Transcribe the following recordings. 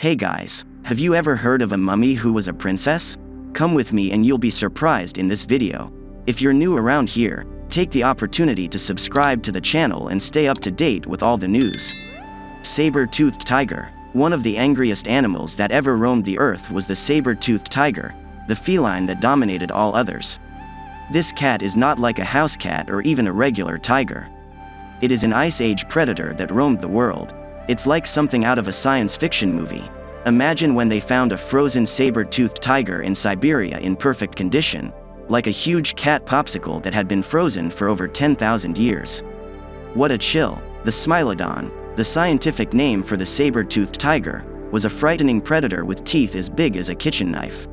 Hey guys, have you ever heard of a mummy who was a princess? Come with me and you'll be surprised in this video. If you're new around here, take the opportunity to subscribe to the channel and stay up to date with all the news. Saber-toothed tiger. One of the angriest animals that ever roamed the earth was the saber-toothed tiger, the feline that dominated all others. This cat is not like a house cat or even a regular tiger. It is an Ice Age predator that roamed the world. It's like something out of a science fiction movie. Imagine when they found a frozen saber-toothed tiger in Siberia in perfect condition, like a huge cat popsicle that had been frozen for over 10,000 years. What a chill. The Smilodon, the scientific name for the saber-toothed tiger, was a frightening predator with teeth as big as a kitchen knife.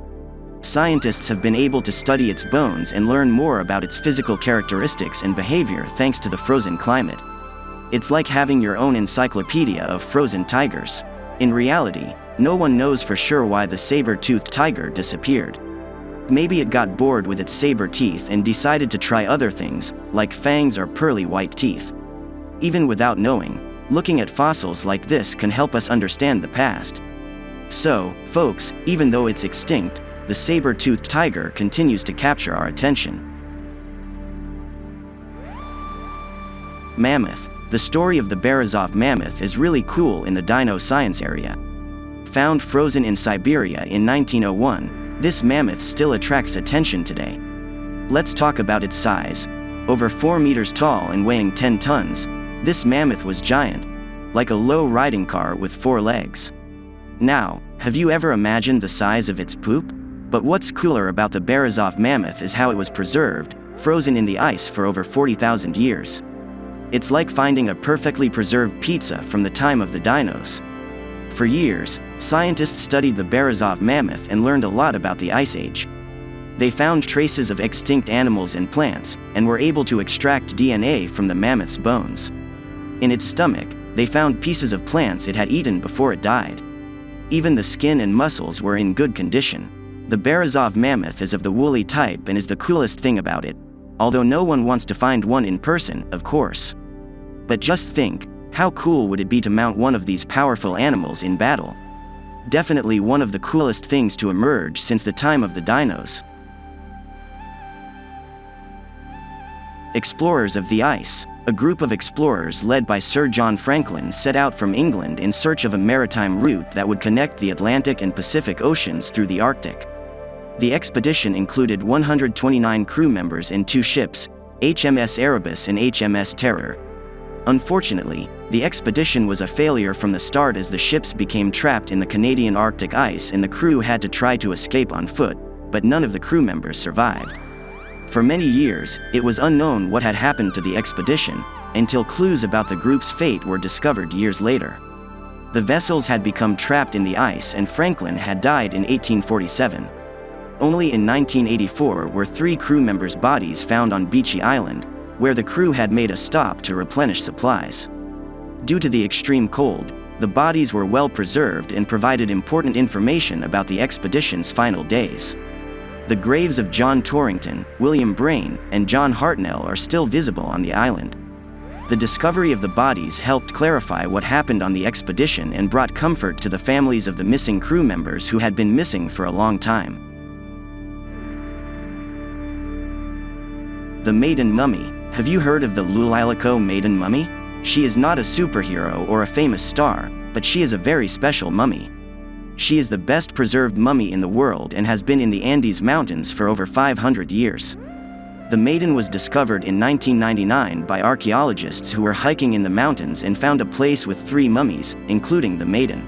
Scientists have been able to study its bones and learn more about its physical characteristics and behavior thanks to the frozen climate. It's like having your own encyclopedia of frozen tigers. In reality, no one knows for sure why the saber-toothed tiger disappeared. Maybe it got bored with its saber teeth and decided to try other things, like fangs or pearly white teeth. Even without knowing, looking at fossils like this can help us understand the past. So, folks, even though it's extinct, the saber-toothed tiger continues to capture our attention. Mammoth. The story of the Berezov mammoth is really cool in the dino science area. Found frozen in Siberia in 1901, this mammoth still attracts attention today. Let's talk about its size. Over 4 meters tall and weighing 10 tons, this mammoth was giant, like a low riding car with 4 legs. Now, have you ever imagined the size of its poop? But what's cooler about the Berezov mammoth is how it was preserved, frozen in the ice for over 40,000 years. It's like finding a perfectly preserved pizza from the time of the dinos. For years, scientists studied the Berezov mammoth and learned a lot about the Ice Age. They found traces of extinct animals and plants, and were able to extract DNA from the mammoth's bones. In its stomach, they found pieces of plants it had eaten before it died. Even the skin and muscles were in good condition. The Berezov mammoth is of the woolly type and is the coolest thing about it, although no one wants to find one in person, of course. But just think, how cool would it be to mount one of these powerful animals in battle? Definitely one of the coolest things to emerge since the time of the dinos. Explorers of the Ice. A group of explorers led by Sir John Franklin set out from England in search of a maritime route that would connect the Atlantic and Pacific Oceans through the Arctic. The expedition included 129 crew members and 2 ships, HMS Erebus and HMS Terror. Unfortunately, the expedition was a failure from the start as the ships became trapped in the Canadian Arctic ice and the crew had to try to escape on foot, but none of the crew members survived. For many years, it was unknown what had happened to the expedition, until clues about the group's fate were discovered years later. The vessels had become trapped in the ice and Franklin had died in 1847. Only in 1984 were 3 crew members' bodies found on Beechey Island, where the crew had made a stop to replenish supplies. Due to the extreme cold, the bodies were well preserved and provided important information about the expedition's final days. The graves of John Torrington, William Brain, and John Hartnell are still visible on the island. The discovery of the bodies helped clarify what happened on the expedition and brought comfort to the families of the missing crew members who had been missing for a long time. The Maiden Mummy. Have you heard of the Lulilico Maiden Mummy? She is not a superhero or a famous star, but she is a very special mummy. She is the best preserved mummy in the world and has been in the Andes Mountains for over 500 years. The maiden was discovered in 1999 by archaeologists who were hiking in the mountains and found a place with 3 mummies, including the maiden.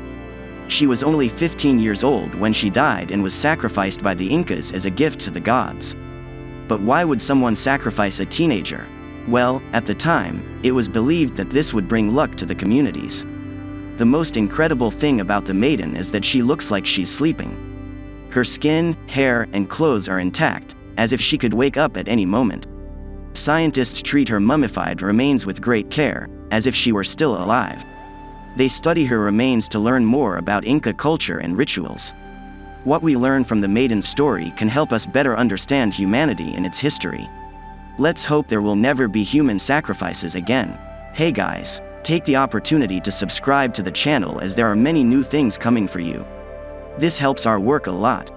She was only 15 years old when she died and was sacrificed by the Incas as a gift to the gods. But why would someone sacrifice a teenager? Well, at the time, it was believed that this would bring luck to the communities. The most incredible thing about the maiden is that she looks like she's sleeping. Her skin, hair, and clothes are intact, as if she could wake up at any moment. Scientists treat her mummified remains with great care, as if she were still alive. They study her remains to learn more about Inca culture and rituals. What we learn from the maiden's story can help us better understand humanity and its history. Let's hope there will never be human sacrifices again. Hey guys, Take the opportunity to subscribe to the channel as there are many new things coming for you. This helps our work a lot.